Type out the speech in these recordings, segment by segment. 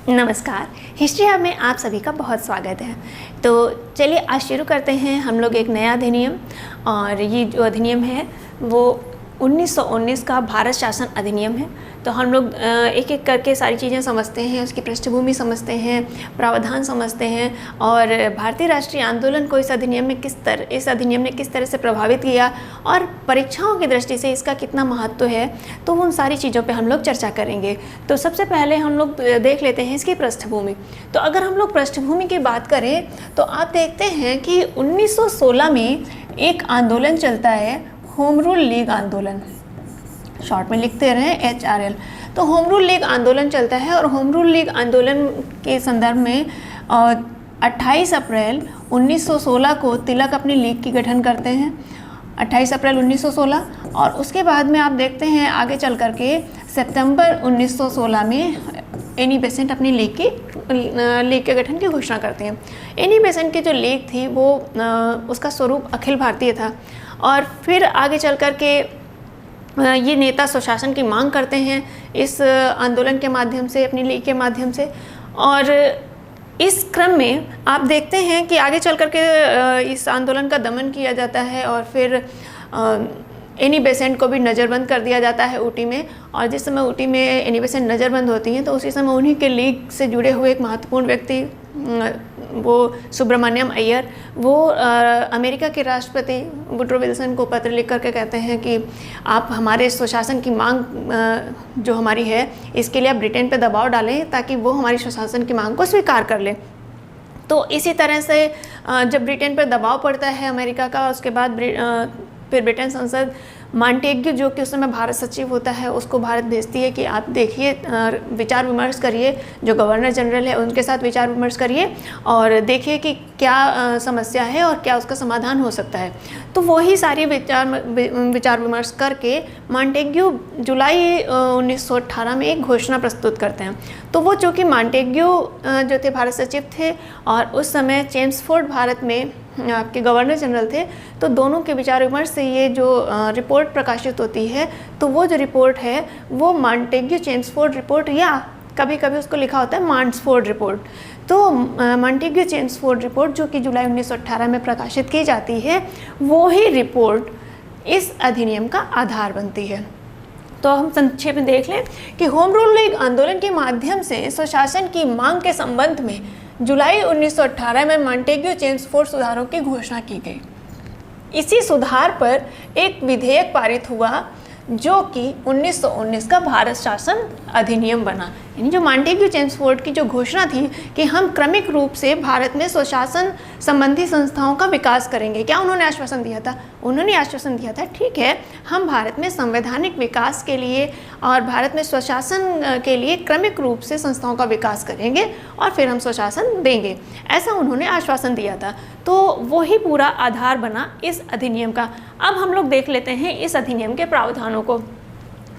नमस्कार। History hub में आप सभी का बहुत स्वागत है। तो चलिए आज शुरू करते हैं हम लोग एक नया अधिनियम। और ये जो अधिनियम है वो 1919 का भारत शासन अधिनियम है। तो हम लोग एक एक करके सारी चीज़ें समझते हैं, उसकी पृष्ठभूमि समझते हैं, प्रावधान समझते हैं और भारतीय राष्ट्रीय आंदोलन को इस अधिनियम ने किस तरह से प्रभावित किया और परीक्षाओं की दृष्टि से इसका कितना महत्व है, तो उन सारी चीज़ों पे हम लोग चर्चा करेंगे। तो सबसे पहले हम लोग देख लेते हैं इसकी पृष्ठभूमि। तो अगर हम लोग पृष्ठभूमि की बात करें तो आप देखते हैं कि 1916 में एक आंदोलन चलता है, होम रूल लीग आंदोलन, शॉर्ट में लिखते रहे HRL। तो होम रूल लीग आंदोलन चलता है और होम रूल लीग आंदोलन के संदर्भ में 28 अप्रैल 1916 को तिलक अपनी लीग की गठन करते हैं, 28 अप्रैल 1916। और उसके बाद में आप देखते हैं आगे चल करके सितंबर 1916 में एनी बेसेंट अपनी लीग के गठन की घोषणा करते हैं। एनी बेसेंट की जो लीग थी वो उसका स्वरूप अखिल भारतीय था। और फिर आगे चल कर के ये नेता स्वशासन की मांग करते हैं इस आंदोलन के माध्यम से, अपनी लीग के माध्यम से। और इस क्रम में आप देखते हैं कि आगे चल कर के इस आंदोलन का दमन किया जाता है और फिर एनी बेसेंट को भी नज़रबंद कर दिया जाता है ऊटी में। और जिस समय ऊटी में एनी बेसेंट नज़रबंद होती हैं तो उसी समय उन्हीं के लीग से जुड़े हुए एक महत्वपूर्ण व्यक्ति वो सुब्रमण्यम अय्यर, वो अमेरिका के राष्ट्रपति वुडरो विल्सन को पत्र लिख करके कहते हैं कि आप हमारे स्वशासन की मांग जो हमारी है इसके लिए आप ब्रिटेन पे दबाव डालें ताकि वो हमारी स्वशासन की मांग को स्वीकार कर ले। तो इसी तरह से जब ब्रिटेन पर दबाव पड़ता है अमेरिका का, उसके बाद फिर ब्रिटेन संसद मॉन्टेग्यू जो कि उस समय भारत सचिव होता है उसको भारत भेजती है कि आप देखिए, विचार विमर्श करिए, जो गवर्नर जनरल है उनके साथ विचार विमर्श करिए और देखिए कि क्या समस्या है और क्या उसका समाधान हो सकता है। तो वही सारी विचार विमर्श करके मॉन्टेग्यू जुलाई 1918 में एक घोषणा प्रस्तुत करते हैं। तो वो चूँकि मॉन्टेग्यू जो थे भारत सचिव थे और उस समय चेम्सफोर्ड भारत में आपके गवर्नर जनरल थे, तो दोनों के विचार विमर्श से ये जो रिपोर्ट प्रकाशित होती है तो वो जो रिपोर्ट है वो मॉन्टेग्यू चेम्सफोर्ड रिपोर्ट, या कभी कभी उसको लिखा होता है मॉन्ट्सफोर्ड रिपोर्ट। तो मॉन्टेग्यू चेम्सफोर्ड रिपोर्ट जो कि जुलाई 1918 में प्रकाशित की जाती है, वो ही रिपोर्ट इस अधिनियम का आधार बनती है। तो हम संक्षेप में देख लें कि होम रूल लीग आंदोलन के माध्यम से स्वशासन की मांग के संबंध में जुलाई 1918 में मॉन्टेग्यू चेम्सफोर्ड सुधारों की घोषणा की गई। इसी सुधार पर एक विधेयक पारित हुआ जो कि 1919 का भारत शासन अधिनियम बना। यानी जो मॉन्टेग्यू चेम्सफोर्ड की जो घोषणा थी कि हम क्रमिक रूप से भारत में स्वशासन संबंधी संस्थाओं का विकास करेंगे, क्या उन्होंने आश्वासन दिया था? उन्होंने आश्वासन दिया था, ठीक है, हम भारत में संवैधानिक विकास के लिए और भारत में स्वशासन के लिए क्रमिक रूप से संस्थाओं का विकास करेंगे और फिर हम स्वशासन देंगे, ऐसा उन्होंने आश्वासन दिया था। तो वही पूरा आधार बना इस अधिनियम का। अब हम लोग देख लेते हैं इस अधिनियम के प्रावधानों को।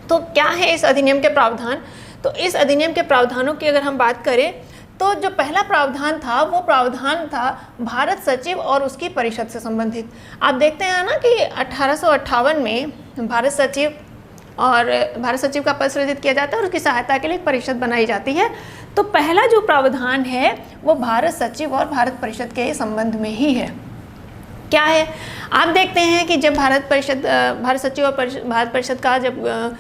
तो क्या है इस अधिनियम के प्रावधान? तो इस अधिनियम के प्रावधानों की अगर हम बात करें तो जो पहला प्रावधान था वो प्रावधान था भारत सचिव और उसकी परिषद से संबंधित। आप देखते हैं ना कि 1858 में भारत सचिव का पद सृजित किया जाता है और उसकी सहायता के लिए एक परिषद बनाई जाती है। तो पहला जो प्रावधान है वो भारत सचिव और भारत परिषद के संबंध में ही है। क्या है? आप देखते हैं कि जब भारत सचिव और भारत परिषद का जब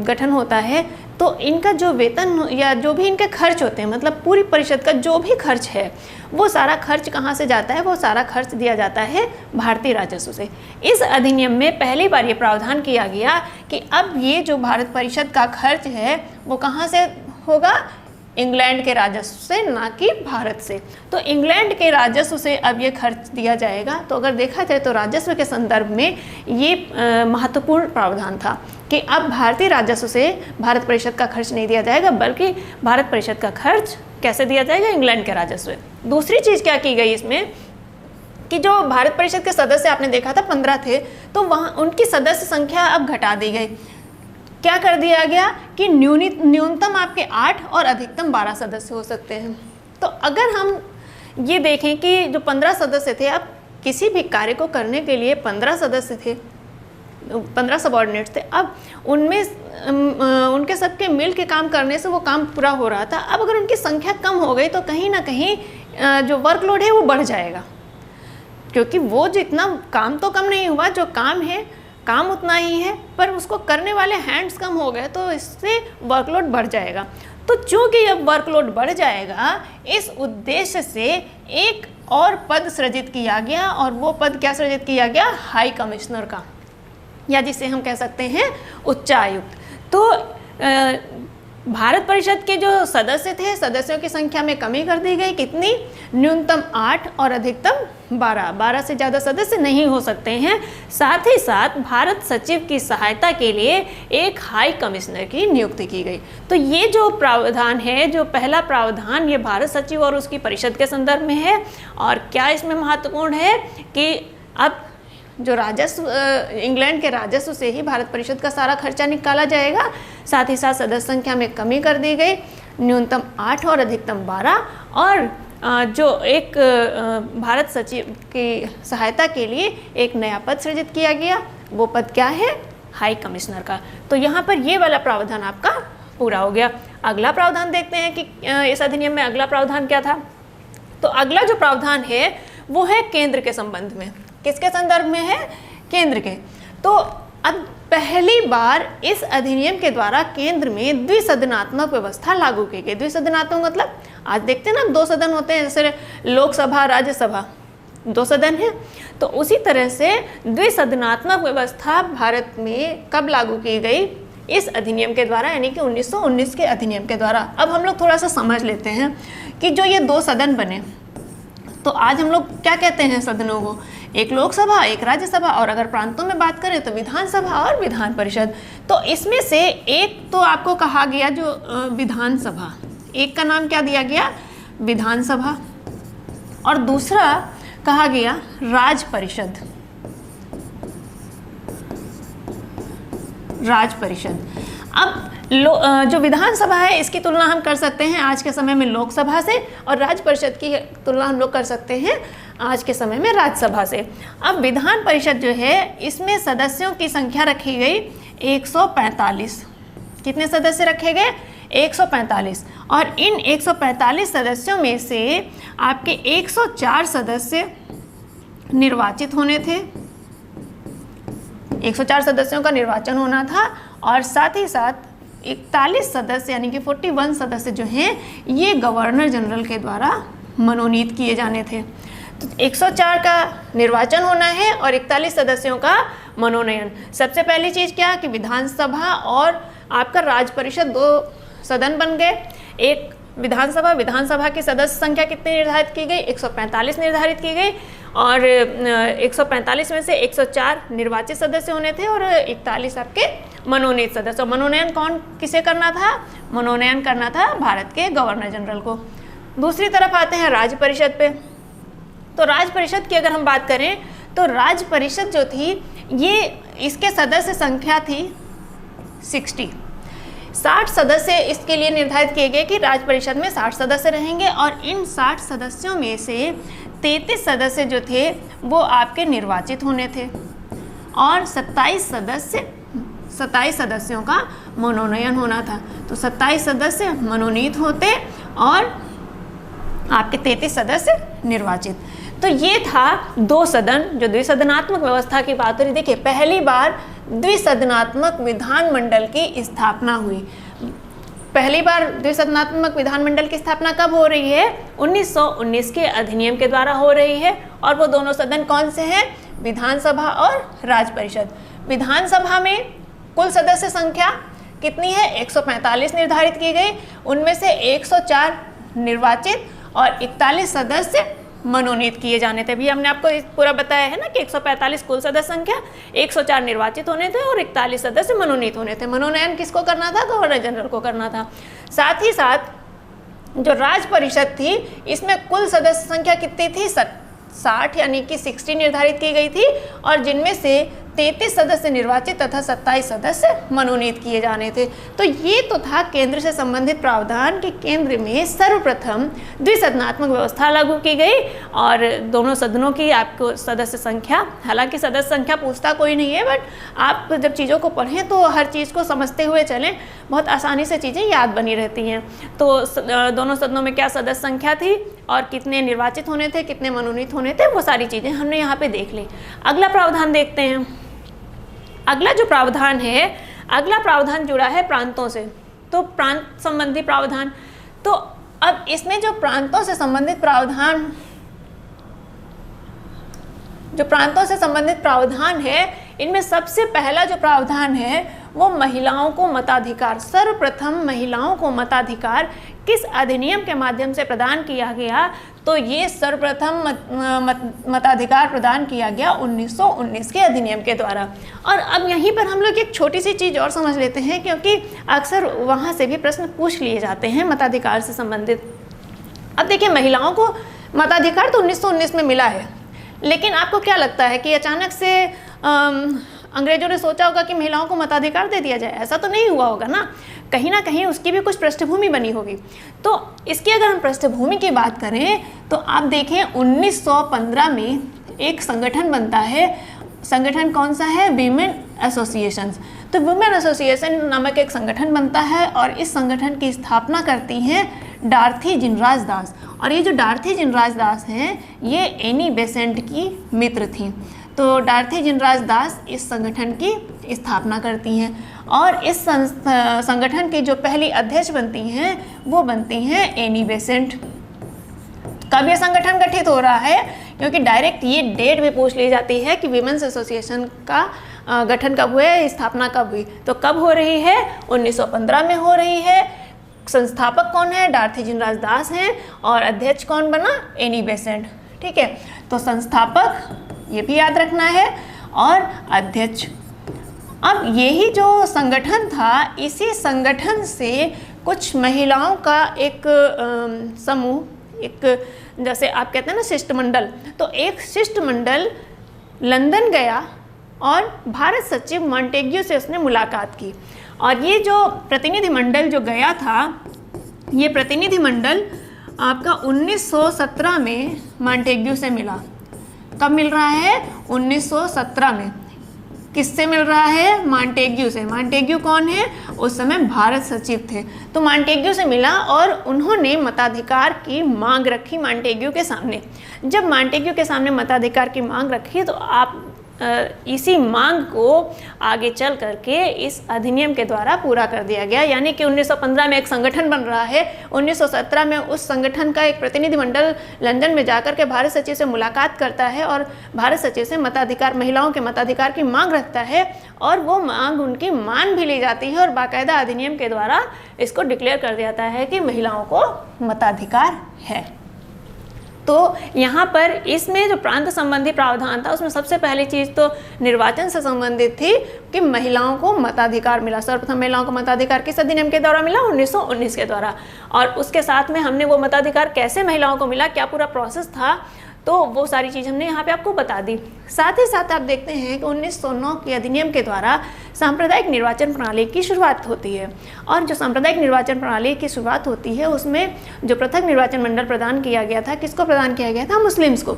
गठन होता है तो इनका जो वेतन या जो भी इनके खर्च होते हैं, मतलब पूरी परिषद का जो भी खर्च है वो सारा खर्च कहाँ से जाता है? वो सारा खर्च दिया जाता है भारतीय राजस्व से। इस अधिनियम में पहली बार ये प्रावधान किया गया कि अब ये जो भारत परिषद का खर्च है वो कहाँ से होगा? इंग्लैंड के राजस्व से, ना कि भारत से। तो इंग्लैंड के राजस्व से अब ये खर्च दिया जाएगा। तो अगर देखा जाए तो राजस्व के संदर्भ में ये महत्वपूर्ण प्रावधान था कि अब भारतीय राजस्व से भारत परिषद का खर्च नहीं दिया जाएगा, बल्कि भारत परिषद का खर्च कैसे दिया जाएगा? इंग्लैंड के राजस्व से। दूसरी चीज़ क्या की गई इसमें कि जो भारत परिषद के सदस्य आपने देखा था 15 थे, तो वहाँ उनकी सदस्य संख्या अब घटा दी गई। क्या कर दिया गया कि न्यूनतम आपके 8 और अधिकतम 12 सदस्य हो सकते हैं। तो अगर हम ये देखें कि जो 15 सदस्य थे, अब किसी भी कार्य को करने के लिए 15 सदस्य थे, 15 सबॉर्डिनेट्स थे, अब उनमें उनके सबके मिल के काम करने से वो काम पूरा हो रहा था। अब अगर उनकी संख्या कम हो गई तो कहीं ना कहीं जो वर्कलोड है वो बढ़ जाएगा, क्योंकि वो जितना काम तो कम नहीं हुआ, जो काम है काम उतना ही है, पर उसको करने वाले हैंड्स कम हो गए तो इससे वर्कलोड बढ़ जाएगा। तो चूँकि अब वर्कलोड बढ़ जाएगा, इस उद्देश्य से एक और पद सृजित किया गया, और वो पद क्या सृजित किया गया? हाई कमिश्नर का, या जिसे हम कह सकते हैं उच्चायुक्त। तो भारत परिषद के जो सदस्य थे, सदस्यों की संख्या में कमी कर दी गई। कितनी? न्यूनतम 8 और अधिकतम 12 से ज़्यादा सदस्य नहीं हो सकते हैं। साथ ही साथ भारत सचिव की सहायता के लिए एक हाई कमिश्नर की नियुक्ति की गई। तो ये जो प्रावधान है, जो पहला प्रावधान, ये भारत सचिव और उसकी परिषद के संदर्भ में है। और क्या इसमें महत्वपूर्ण है कि अब जो राजस्व, इंग्लैंड के राजस्व से ही भारत परिषद का सारा खर्चा निकाला जाएगा। साथ ही साथ सदस्य संख्या में कमी कर दी गई, न्यूनतम 8 और अधिकतम 12, और जो एक भारत सचिव की सहायता के लिए एक नया पद सृजित किया गया। वो पद क्या है? हाई कमिश्नर का। तो यहाँ पर ये वाला प्रावधान आपका पूरा हो गया। अगला प्रावधान देखते हैं कि इस अधिनियम में अगला प्रावधान क्या था। तो अगला जो प्रावधान है वो है केंद्र के संबंध में। किसके संदर्भ में है? केंद्र के। तो अब पहली बार इस अधिनियम के द्वारा केंद्र में द्विसदनात्मक व्यवस्था लागू की गई। द्विसदनात्मक मतलब आज देखते हैं ना, 2 सदन होते हैं, जैसे लोकसभा, राज्यसभा, 2 सदन है। तो उसी तरह से द्विसदनात्मक व्यवस्था भारत में कब लागू की गई? इस अधिनियम के द्वारा, यानी कि 1919 के अधिनियम के द्वारा। अब हम लोग थोड़ा सा समझ लेते हैं कि जो ये 2 सदन बने, तो आज हम लोग क्या कहते हैं सदनों को? एक लोकसभा, एक राज्यसभा, और अगर प्रांतों में बात करें तो विधानसभा और विधान परिषद। तो इसमें से एक तो आपको कहा गया जो विधानसभा, एक का नाम क्या दिया गया? विधानसभा, और दूसरा कहा गया राज परिषद। राज परिषद। अब जो विधानसभा है इसकी तुलना हम कर सकते हैं आज के समय में लोकसभा से, और राज्य परिषद की तुलना हम लोग कर सकते हैं आज के समय में राज्यसभा से। अब विधान परिषद जो है, इसमें सदस्यों की संख्या रखी गई 145। कितने सदस्य रखे गए? 145। और इन 145 सदस्यों में से आपके 104 सदस्य निर्वाचित होने थे। 104 सदस्यों का निर्वाचन होना था, और साथ ही साथ 41 सदस्य यानी कि 41 सदस्य जो हैं ये गवर्नर जनरल के द्वारा मनोनीत किए जाने थे। तो 104 का निर्वाचन होना है और 41 सदस्यों का मनोनयन। सबसे पहली चीज़ क्या कि विधानसभा और आपका राज्य परिषद 2 सदन बन गए। एक विधानसभा, विधानसभा की सदस्य संख्या कितनी निर्धारित की गई? 145 निर्धारित की गई, और 145 में से 104 निर्वाचित सदस्य होने थे और 41 आपके मनोनीत सदस्य। मनोनयन कौन किसे करना था? मनोनयन करना था भारत के गवर्नर जनरल को। दूसरी तरफ आते हैं राज्य परिषद पे। तो राज्य परिषद की अगर हम बात करें तो राज्य परिषद जो थी ये, इसके सदस्य संख्या थी 60 सदस्य इसके लिए निर्धारित किए गए कि राज्य परिषद में 60 सदस्य रहेंगे, और इन 60 सदस्यों में से 33 सदस्य जो थे वो आपके निर्वाचित होने थे, और 27 सदस्यों का मनोनयन होना था। तो 27 सदस्य मनोनीत होते और आपके 33 सदस्य निर्वाचित। तो ये था 2 सदन, जो द्विसदनात्मक व्यवस्था की बात हो रही। देखिए, पहली बार द्विसदनात्मक विधानमंडल की स्थापना हुई। पहली बार द्विसदनात्मक विधानमंडल की स्थापना कब हो रही है? 1919 के अधिनियम के द्वारा हो रही है। और वो दोनों सदन कौन से हैं? विधानसभा और राज्य परिषद। विधानसभा में कुल सदस्य संख्या कितनी है? 145 निर्धारित की गई, उनमें से 104 निर्वाचित और 41 सदस्य मनोनीत किए जाने थे। भी हमने आपको पूरा बताया है ना कि 145 कुल सदस्य संख्या, 104 निर्वाचित होने थे और 41 सदस्य मनोनीत होने थे। मनोनयन किसको करना था? गवर्नर जनरल को करना था। साथ ही साथ जो राज्य परिषद थी इसमें कुल सदस्य संख्या कितनी थी? 60 यानी कि 60 निर्धारित की गई थी, और जिनमें से 33 सदस्य निर्वाचित तथा 27 सदस्य मनोनीत किए जाने थे। तो ये तो था केंद्र से संबंधित प्रावधान कि केंद्र में सर्वप्रथम द्विसदनात्मक व्यवस्था लागू की गई और दोनों सदनों की आपको सदस्य संख्या, हालांकि सदस्य संख्या पूछता कोई नहीं है, बट आप जब चीज़ों को पढ़ें तो हर चीज़ को समझते हुए चलें, बहुत आसानी से चीज़ें याद बनी रहती हैं। तो दोनों सदनों में क्या सदस्य संख्या थी और कितने निर्वाचित होने थे, कितने मनोनीत होने थे, वो सारी चीज़ें हमने यहाँ पे देख ली। अगला प्रावधान देखते हैं। अगला जो प्रावधान है, अगला प्रावधान जुड़ा है प्रांतों से, तो प्रांत संबंधी प्रावधान। तो अब इसमें जो प्रांतों से संबंधित प्रावधान है, इनमें सबसे पहला जो प्रावधान है वो महिलाओं को मताधिकार, सर्वप्रथम महिलाओं को मताधिकार किस अधिनियम के माध्यम से प्रदान किया गया? तो ये सर्वप्रथम मताधिकार प्रदान किया गया 1919 के अधिनियम के द्वारा। और अब यहीं पर हम लोग एक छोटी सी चीज़ और समझ लेते हैं, क्योंकि अक्सर वहाँ से भी प्रश्न पूछ लिए जाते हैं मताधिकार से संबंधित। अब देखिए, महिलाओं को मताधिकार तो 1919 में मिला है, लेकिन आपको क्या लगता है कि अचानक से अंग्रेजों ने सोचा होगा कि महिलाओं को मताधिकार दे दिया जाए? ऐसा तो नहीं हुआ होगा ना कहीं उसकी भी कुछ पृष्ठभूमि बनी होगी। तो इसकी अगर हम पृष्ठभूमि की बात करें तो आप देखें 1915 में एक संगठन बनता है। संगठन कौन सा है? Women associations. तो वीमेन एसोसिएशन नामक एक संगठन बनता है और इस संगठन की स्थापना करती हैं डॉर्थी जिनराज दास। और ये जो डॉर्थी जिनराज दास हैं, ये एनी बेसेंट की मित्र थी। तो डॉर्थी जिनराज दास इस संगठन की स्थापना करती हैं और इस संगठन की जो पहली अध्यक्ष बनती हैं वो बनती हैं एनी बेसेंट। कब ये संगठन गठित हो रहा है? क्योंकि डायरेक्ट ये डेट भी पूछ ली जाती है कि वीमेंस एसोसिएशन का गठन कब हुआ, स्थापना कब हुई। तो कब हो रही है? 1915 में हो रही है। संस्थापक कौन है? डॉर्थी जिनराज दास हैं और अध्यक्ष कौन बना? Annie Besant. ठीक है, तो संस्थापक ये भी याद रखना है और अध्यक्ष। अब यही जो संगठन था, इसी संगठन से कुछ महिलाओं का एक समूह, एक जैसे आप कहते हैं ना शिष्टमंडल, तो एक शिष्टमंडल लंदन गया और भारत सचिव मॉन्टेग्यू से उसने मुलाकात की। और ये जो प्रतिनिधिमंडल जो गया था, ये प्रतिनिधिमंडल आपका 1917 में मॉन्टेग्यू से मिला। कब मिल रहा है? 1917 में। किससे मिल रहा है? मॉन्टेग्यू से। मॉन्टेग्यू कौन है? उस समय भारत सचिव थे। तो मॉन्टेग्यू से मिला और उन्होंने मताधिकार की मांग रखी मॉन्टेग्यू के सामने। जब मॉन्टेग्यू के सामने मताधिकार की मांग रखी तो आप इसी मांग को आगे चल करके इस अधिनियम के द्वारा पूरा कर दिया गया। यानी कि 1915 में एक संगठन बन रहा है, 1917 में उस संगठन का एक प्रतिनिधिमंडल लंदन में जाकर के भारत सचिव से मुलाकात करता है और भारत सचिव से मताधिकार, महिलाओं के मताधिकार की मांग रखता है और वो मांग उनकी मान भी ली जाती है और बाकायदा अधिनियम के द्वारा इसको डिक्लेयर कर दिया जाता है कि महिलाओं को मताधिकार है। तो यहाँ पर इसमें जो प्रांत संबंधी प्रावधान था उसमें सबसे पहली चीज़ तो निर्वाचन से संबंधित थी कि महिलाओं को मताधिकार मिला। सर्वप्रथम महिलाओं को मताधिकार किस अधिनियम के द्वारा मिला? 1919 के द्वारा। और उसके साथ में हमने वो मताधिकार कैसे महिलाओं को मिला, क्या पूरा प्रोसेस था, तो वो सारी चीज़ हमने यहाँ पे आपको बता दी। साथ ही साथ आप देखते हैं कि 1909 के अधिनियम के द्वारा सांप्रदायिक निर्वाचन प्रणाली की शुरुआत होती है। और जो सांप्रदायिक निर्वाचन प्रणाली की शुरुआत होती है उसमें जो पृथक निर्वाचन मंडल प्रदान किया गया था, किसको प्रदान किया गया था? मुस्लिम्स को।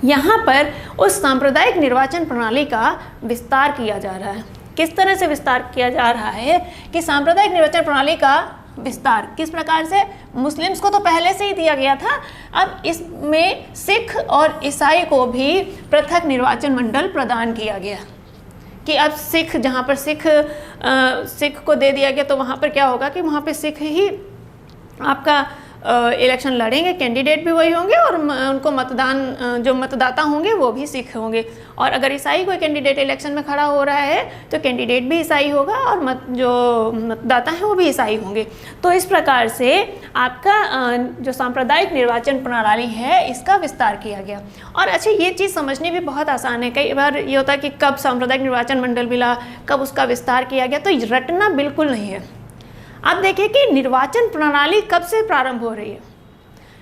यहाँ पर उस सांप्रदायिक निर्वाचन प्रणाली का विस्तार किया जा रहा है। किस तरह से विस्तार किया जा रहा है कि सांप्रदायिक निर्वाचन प्रणाली का विस्तार किस प्रकार से? मुस्लिम्स को तो पहले से ही दिया गया था, अब इसमें सिख और ईसाई को भी पृथक निर्वाचन मंडल प्रदान किया गया कि अब सिख, जहाँ पर सिख को दे दिया गया तो वहाँ पर क्या होगा कि वहाँ पे सिख ही आपका इलेक्शन लड़ेंगे, कैंडिडेट भी वही होंगे और उनको मतदान, जो मतदाता होंगे वो भी सिख होंगे। और अगर ईसाई कोई कैंडिडेट इलेक्शन में खड़ा हो रहा है तो कैंडिडेट भी ईसाई होगा और जो मतदाता हैं वो भी ईसाई होंगे। तो इस प्रकार से आपका जो सांप्रदायिक निर्वाचन प्रणाली है इसका विस्तार किया गया। और अच्छा, ये चीज़ समझनी भी बहुत आसान है। कई बार ये होता है कि कब सांप्रदायिक निर्वाचन मंडल मिला, कब उसका विस्तार किया गया, तो रटना बिल्कुल नहीं है। आप देखिए कि निर्वाचन प्रणाली कब से प्रारंभ हो रही है।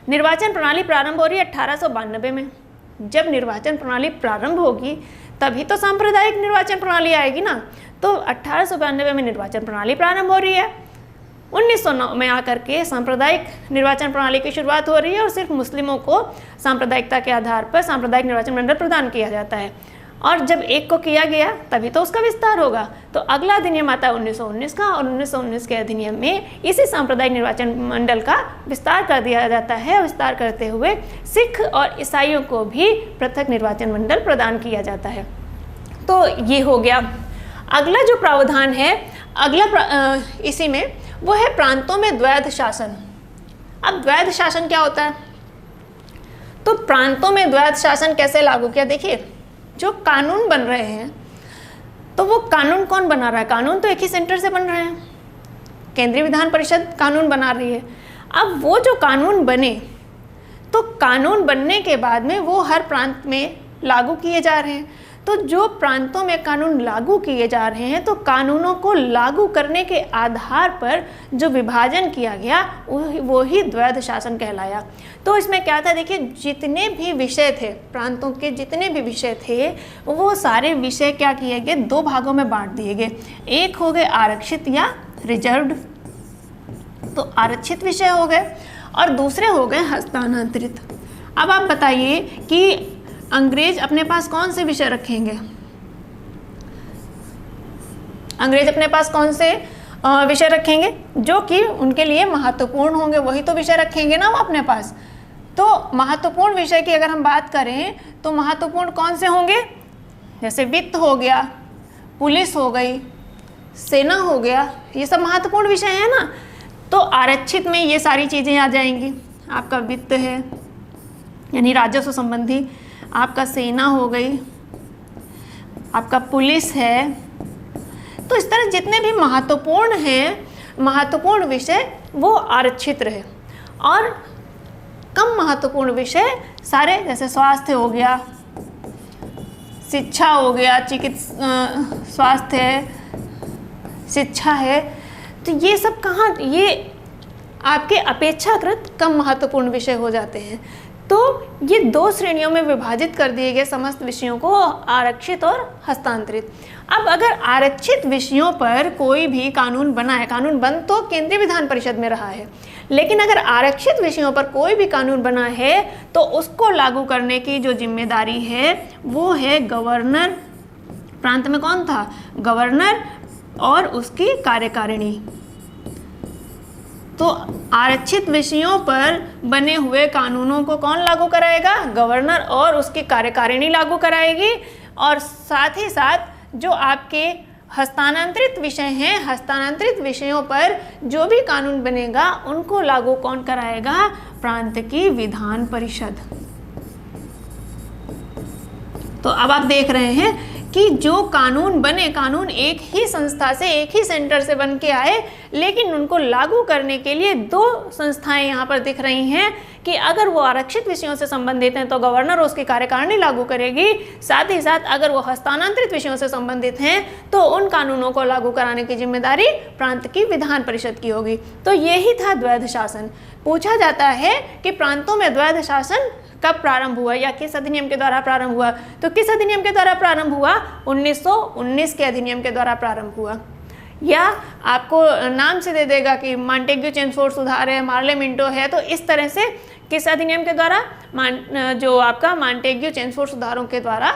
निर्वाचन प्रणाली प्रारंभ हो रही है 1892 में। जब निर्वाचन प्रणाली प्रारंभ होगी तभी तो सांप्रदायिक निर्वाचन प्रणाली आएगी ना। तो 1892 में निर्वाचन प्रणाली प्रारंभ हो रही है, 1909 में आकर के सांप्रदायिक निर्वाचन प्रणाली की शुरुआत हो रही है और सिर्फ मुस्लिमों को सांप्रदायिकता के आधार पर सांप्रदायिक निर्वाचन मंडल प्रदान किया जाता है। और जब एक को किया गया तभी तो उसका विस्तार होगा। तो अगला अधिनियम आता है 1919 का, और 1919 के अधिनियम में इसी सांप्रदायिक निर्वाचन मंडल का विस्तार कर दिया जाता है। विस्तार करते हुए सिख और ईसाइयों को भी पृथक निर्वाचन मंडल प्रदान किया जाता है। तो ये हो गया। अगला जो प्रावधान है, इसी में वो है प्रांतों में द्वैध शासन। अब द्वैध शासन क्या होता है? तो प्रांतों में द्वैध शासन कैसे लागू किया? देखिए, जो कानून बन रहे हैं तो वो कानून कौन बना रहा है? कानून तो एक ही सेंटर से बन रहे हैं, केंद्रीय विधान परिषद कानून बना रही है। अब वो जो कानून बने, तो कानून बनने के बाद में वो हर प्रांत में लागू किए जा रहे हैं। तो जो प्रांतों में कानून लागू किए जा रहे हैं, तो कानूनों को लागू करने के आधार पर जो विभाजन किया गया वो ही द्वैध शासन कहलाया। तो इसमें क्या था? देखिए, जितने भी विषय थे, प्रांतों के जितने भी विषय थे, वो सारे विषय क्या किए गए? दो भागों में बांट दिए गए। एक हो गए आरक्षित या रिजर्व्ड, तो आरक्षित विषय हो गए, और दूसरे हो गए हस्तांतरित। अब आप बताइए कि अंग्रेज अपने पास कौन से विषय रखेंगे? अंग्रेज अपने पास कौन से विषय रखेंगे जो कि उनके लिए महत्वपूर्ण होंगे? वही तो विषय रखेंगे ना वो अपने पास। तो महत्वपूर्ण विषय की अगर हम बात करें तो महत्वपूर्ण कौन से होंगे? जैसे वित्त हो गया, पुलिस हो गई, सेना हो गया, ये सब महत्वपूर्ण विषय है ना। तो आरक्षित में ये सारी चीज़ें आ जाएंगी। आपका वित्त है यानी राजस्व संबंधी, आपका सेना हो गई, आपका पुलिस है। तो इस तरह जितने भी महत्वपूर्ण हैं, महत्वपूर्ण विषय वो आरक्षित रहे, और कम महत्वपूर्ण विषय सारे, जैसे स्वास्थ्य हो गया, शिक्षा हो गया, स्वास्थ्य है, शिक्षा है, तो ये सब कहाँ, ये आपके अपेक्षाकृत कम महत्वपूर्ण विषय हो जाते हैं। तो ये दो श्रेणियों में विभाजित कर दिए गए समस्त विषयों को, आरक्षित और हस्तांतरित। अब अगर आरक्षित विषयों पर कोई भी कानून बना है, कानून बन तो केंद्रीय विधान परिषद में रहा है, लेकिन अगर आरक्षित विषयों पर कोई भी कानून बना है तो उसको लागू करने की जो जिम्मेदारी है वो है गवर्नर। प्रांत में कौन था? गवर्नर और उसकी कार्यकारिणी। तो आरक्षित विषयों पर बने हुए कानूनों को कौन लागू कराएगा? गवर्नर और उसकी कार्यकारिणी लागू कराएगी। और साथ ही साथ जो आपके हस्तांतरित विषय हैं, हस्तांतरित विषयों पर जो भी कानून बनेगा उनको लागू कौन कराएगा? प्रांत की विधान परिषद। तो अब आप देख रहे हैं कि जो कानून बने, कानून एक ही संस्था से, एक ही सेंटर से बन के आए, लेकिन उनको लागू करने के लिए दो संस्थाएं यहाँ पर दिख रही हैं कि अगर वो आरक्षित विषयों से संबंधित हैं तो गवर्नर उसकी कार्यकारिणी लागू करेगी, साथ ही साथ अगर वो हस्तांतरित विषयों से संबंधित हैं तो उन कानूनों को लागू कराने की जिम्मेदारी प्रांत की विधान परिषद की होगी। तो यही था द्वैध शासन। पूछा जाता है कि प्रांतों में द्वैध शासन कब प्रारंभ हुआ या किस अधिनियम के द्वारा प्रारंभ हुआ? तो किस अधिनियम के द्वारा प्रारंभ हुआ? 1919 के अधिनियम के द्वारा प्रारंभ हुआ। या आपको नाम से दे देगा कि मॉन्टेग्यू चेम्सफोर्ड सुधार है, मार्ले मिंटो है, तो इस तरह से किस अधिनियम के द्वारा? जो आपका मॉन्टेग्यू चेम्सफोर्ड सुधारों के द्वारा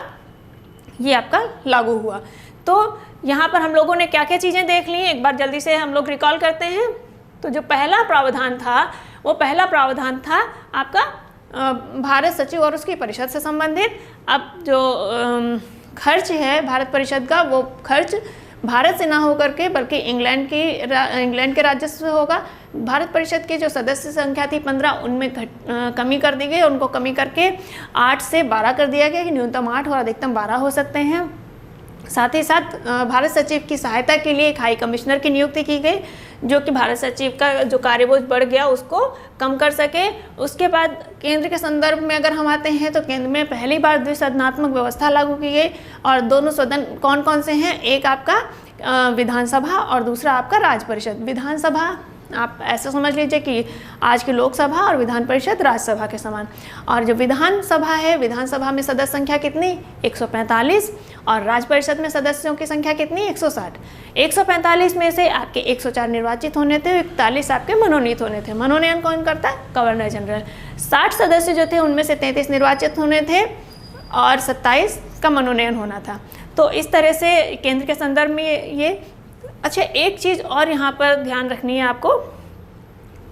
ये आपका लागू हुआ। तो यहाँ पर हम लोगों ने क्या क्या चीज़ें देख ली, एक बार जल्दी से हम लोग रिकॉल करते हैं। तो जो पहला प्रावधान था वो पहला प्रावधान था आपका भारत सचिव और उसकी परिषद से संबंधित। अब जो खर्च है भारत परिषद का, वो खर्च भारत से ना होकर के बल्कि इंग्लैंड के राजस्व से होगा। भारत परिषद की जो सदस्य संख्या थी 15, उनमें कमी कर दी गई, उनको कमी करके 8 से 12 कर दिया गया कि न्यूनतम 8 और अधिकतम 12 हो सकते हैं। साथ ही साथ भारत सचिव की सहायता के लिए एक हाई कमिश्नर की नियुक्ति की गई, जो कि भारत सचिव का जो कार्यबोझ बढ़ गया उसको कम कर सके। उसके बाद केंद्र के संदर्भ में अगर हम आते हैं तो केंद्र में पहली बार द्विसदनात्मक व्यवस्था लागू की गई, और दोनों सदन कौन कौन से हैं? एक आपका विधानसभा और दूसरा आपका राज्य परिषद। विधानसभा आप ऐसा समझ लीजिए कि आज की लोकसभा और विधान परिषद राज्यसभा के समान। और जो विधानसभा है, विधानसभा में सदस्य संख्या कितनी, 145, और राज्य परिषद में सदस्यों की संख्या कितनी, 160। 145 में से आपके 104 निर्वाचित होने थे, 41 आपके मनोनीत होने थे। मनोनयन कौन करता है, गवर्नर जनरल। 60 सदस्य जो थे उनमें से 33 निर्वाचित होने थे और 27 का मनोनयन होना था। तो इस तरह से केंद्र के संदर्भ में ये अच्छा, एक चीज़ और यहाँ पर ध्यान रखनी है आपको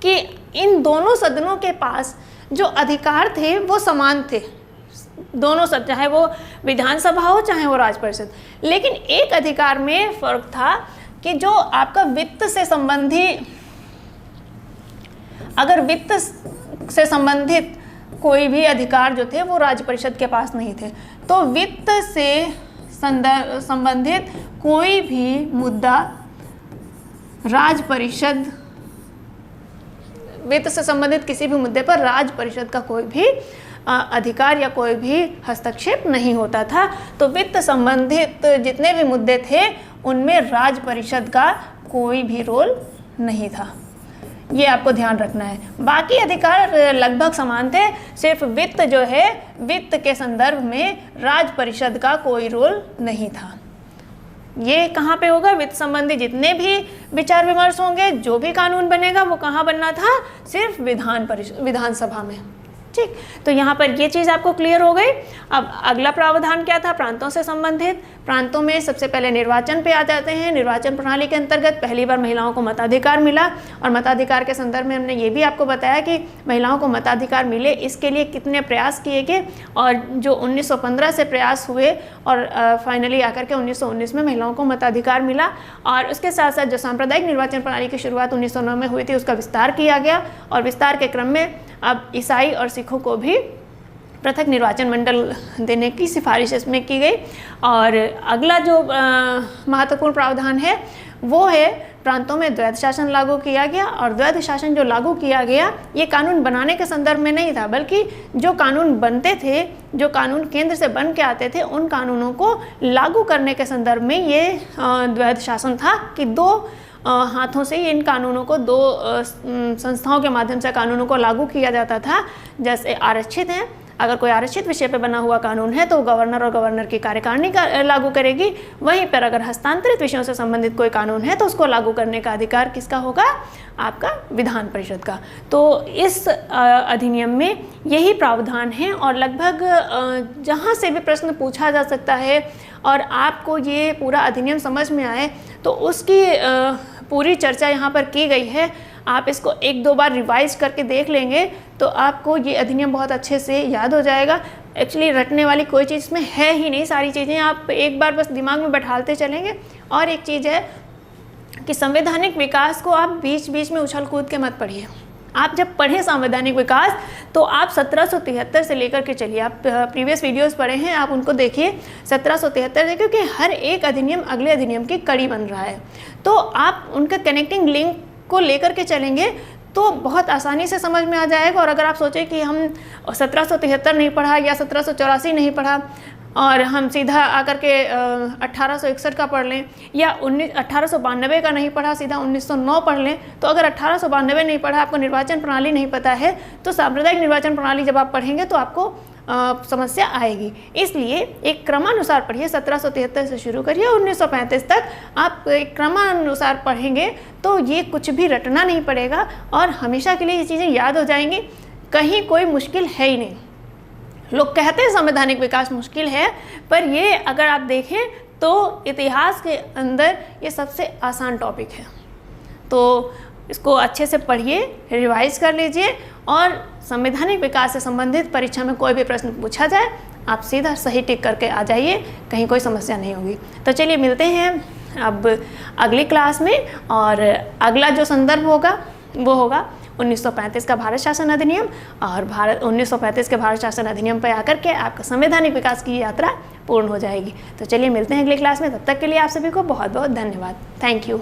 कि इन दोनों सदनों के पास जो अधिकार थे वो समान थे, दोनों सदन, चाहे वो विधानसभा हो चाहे वो राज्य परिषद। लेकिन एक अधिकार में फर्क था कि जो आपका वित्त से संबंधित, अगर वित्त से संबंधित कोई भी अधिकार जो थे वो राज्य परिषद के पास नहीं थे, तो वित्त से संबंधित कोई भी मुद्दा राज्य परिषद, वित्त से संबंधित किसी भी मुद्दे पर राज्य परिषद का कोई भी अधिकार या कोई भी हस्तक्षेप नहीं होता था। तो वित्त संबंधित जितने भी मुद्दे थे उनमें राज्य परिषद का कोई भी रोल नहीं था, ये आपको ध्यान रखना है। बाकी अधिकार लगभग समान थे, सिर्फ वित्त जो है, वित्त के संदर्भ में राज्य परिषद का कोई रोल नहीं था। ये कहाँ पे होगा, वित्त संबंधी जितने भी विचार विमर्श होंगे, जो भी कानून बनेगा वो कहाँ बनना था, सिर्फ विधानसभा में। ठीक, तो यहाँ पर ये चीज़ आपको क्लियर हो गई। अब अगला प्रावधान क्या था, प्रांतों से संबंधित। प्रांतों में सबसे पहले निर्वाचन पे आ जाते हैं। निर्वाचन प्रणाली के अंतर्गत पहली बार महिलाओं को मताधिकार मिला, और मताधिकार के संदर्भ में हमने ये भी आपको बताया कि महिलाओं को मताधिकार मिले इसके लिए कितने प्रयास किए गए, और जो 1915 से प्रयास हुए और फाइनली आकर के 1919 में महिलाओं को मताधिकार मिला। और उसके साथ साथ जो सांप्रदायिक निर्वाचन प्रणाली की शुरुआत 1909 में हुई थी उसका विस्तार किया गया, और विस्तार के क्रम में अब ईसाई और सिखों को भी पृथक निर्वाचन मंडल देने की सिफारिश इसमें की गई। और अगला जो महत्वपूर्ण प्रावधान है वो है प्रांतों में द्वैध शासन लागू किया गया। और द्वैध शासन जो लागू किया गया ये कानून बनाने के संदर्भ में नहीं था, बल्कि जो कानून बनते थे, जो कानून केंद्र से बन के आते थे, उन कानूनों को लागू करने के संदर्भ में ये द्वैध शासन था कि दो हाथों से इन कानूनों को, दो संस्थाओं के माध्यम से कानूनों को लागू किया जाता था। जैसे आरक्षित हैं, अगर कोई आरक्षित विषय पे बना हुआ कानून है तो गवर्नर और गवर्नर की कार्यकारिणी का लागू करेगी। वहीं पर अगर हस्तांतरित विषयों से संबंधित कोई कानून है तो उसको लागू करने का अधिकार किसका होगा, आपका विधान परिषद का। तो इस अधिनियम में यही प्रावधान है, और लगभग जहाँ से भी प्रश्न पूछा जा सकता है और आपको ये पूरा अधिनियम समझ में आए तो उसकी पूरी चर्चा यहाँ पर की गई है। आप इसको एक दो बार रिवाइज करके देख लेंगे तो आपको ये अधिनियम बहुत अच्छे से याद हो जाएगा। एक्चुअली रटने वाली कोई चीज़ में है ही नहीं, सारी चीज़ें आप एक बार बस दिमाग में बैठाते चलेंगे। और एक चीज़ है कि संवैधानिक विकास को आप बीच बीच में उछल कूद के मत पढ़िए। आप जब पढ़ें संवैधानिक विकास तो आप 1773 से लेकर के चलिए, आप प्रीवियस वीडियोस पढ़े हैं आप उनको देखिए 1773 से, क्योंकि हर एक अधिनियम अगले अधिनियम की कड़ी बन रहा है। तो आप उनका कनेक्टिंग लिंक को लेकर के चलेंगे तो बहुत आसानी से समझ में आ जाएगा। और अगर आप सोचें कि हम 1773 नहीं पढ़ा या 1784 नहीं पढ़ा और हम सीधा आकर के 1861 का पढ़ लें, या 1892 का नहीं पढ़ा सीधा 1909 पढ़ लें, तो अगर 1892 नहीं पढ़ा, आपको निर्वाचन प्रणाली नहीं पता है, तो सांप्रदायिक निर्वाचन प्रणाली जब आप पढ़ेंगे तो आपको समस्या आएगी। इसलिए एक क्रमानुसार पढ़िए, 1773 से शुरू करिए 1935 तक आप एक क्रमानुसार पढ़ेंगे तो ये कुछ भी रटना नहीं पड़ेगा और हमेशा के लिए ये चीज़ें याद हो जाएंगी। कहीं कोई मुश्किल है ही नहीं। लोग कहते हैं संवैधानिक विकास मुश्किल है, पर ये अगर आप देखें तो इतिहास के अंदर ये सबसे आसान टॉपिक है। तो इसको अच्छे से पढ़िए, रिवाइज कर लीजिए, और संवैधानिक विकास से संबंधित परीक्षा में कोई भी प्रश्न पूछा जाए आप सीधा सही टिक करके आ जाइए, कहीं कोई समस्या नहीं होगी। तो चलिए मिलते हैं अब अगली क्लास में, और अगला जो संदर्भ होगा वो होगा 1935 का भारत शासन अधिनियम। और 1935 के भारत शासन अधिनियम पर आकर के आपका संवैधानिक विकास की यात्रा पूर्ण हो जाएगी। तो चलिए मिलते हैं अगली क्लास में, तब तक के लिए आप सभी को बहुत बहुत धन्यवाद। Thank you.